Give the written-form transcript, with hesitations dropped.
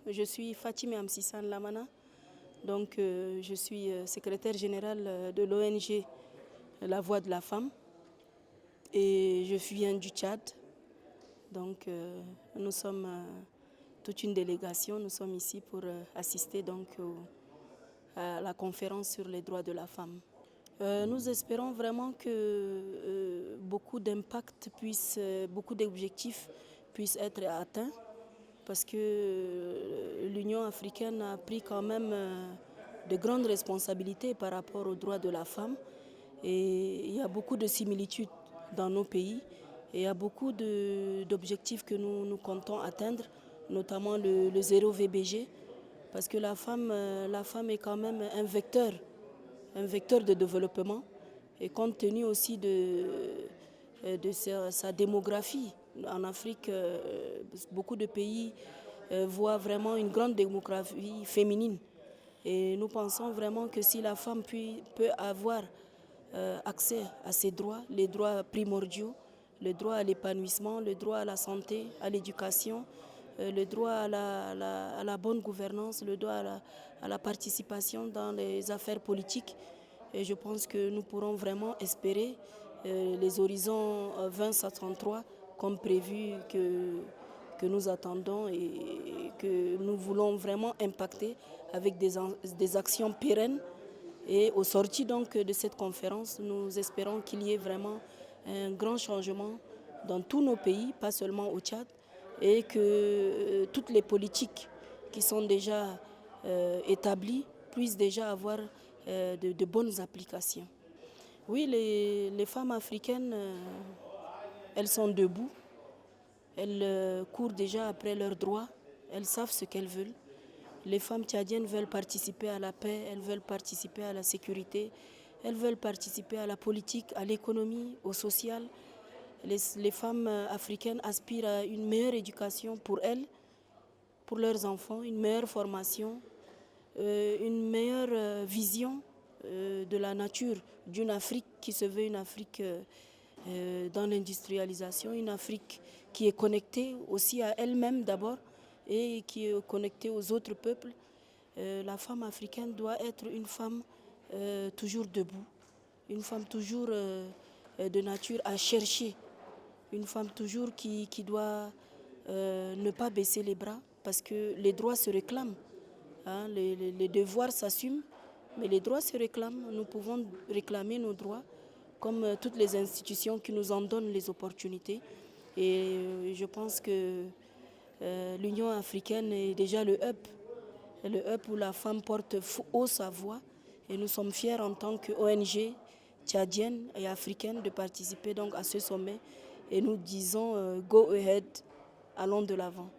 Je suis Fatime Amsissan Lamana, donc je suis secrétaire générale de l'ONG La Voix de la Femme et je viens du Tchad. Donc nous sommes toute une délégation, nous sommes ici pour assister donc à la conférence sur les droits de la femme. Nous espérons vraiment que beaucoup d'impacts beaucoup d'objectifs puissent être atteints parce que l'Union africaine a pris quand même de grandes responsabilités par rapport aux droits de la femme et il y a beaucoup de similitudes dans nos pays et il y a beaucoup d'objectifs que nous comptons atteindre, notamment le 0 VBG parce que la femme est quand même un vecteur de développement et compte tenu aussi de sa démographie. En Afrique, beaucoup de pays voient vraiment une grande démographie féminine. Et nous pensons vraiment que si la femme peut avoir accès à ses droits, les droits primordiaux, le droit à l'épanouissement, le droit à la santé, à l'éducation, le droit à la bonne gouvernance, le droit à la participation dans les affaires politiques. Et je pense que nous pourrons vraiment espérer les horizons 2063 comme prévu que nous attendons et que nous voulons vraiment impacter avec des actions pérennes. Et au sorti donc de cette conférence, nous espérons qu'il y ait vraiment un grand changement dans tous nos pays, pas seulement au Tchad, et que toutes les politiques qui sont déjà établies puissent déjà avoir de bonnes applications. Oui, les femmes africaines, elles sont debout, elles courent déjà après leurs droits, elles savent ce qu'elles veulent. Les femmes tchadiennes veulent participer à la paix, elles veulent participer à la sécurité, elles veulent participer à la politique, à l'économie, au social. Les femmes africaines aspirent à une meilleure éducation pour elles, pour leurs enfants, une meilleure formation, une meilleure vision de la nature d'une Afrique qui se veut une Afrique dans l'industrialisation, une Afrique qui est connectée aussi à elle-même d'abord et qui est connectée aux autres peuples. La femme africaine doit être une femme toujours debout, une femme toujours de nature à chercher, une femme toujours qui doit ne pas baisser les bras parce que les droits se réclament. Hein, les devoirs s'assument, mais les droits se réclament. Nous pouvons réclamer nos droits comme toutes les institutions qui nous en donnent les opportunités. Et je pense que l'Union africaine est déjà le hub où la femme porte haut sa voix. Et nous sommes fiers en tant qu'ONG tchadienne et africaine de participer donc à ce sommet. Et nous disons go ahead, allons de l'avant.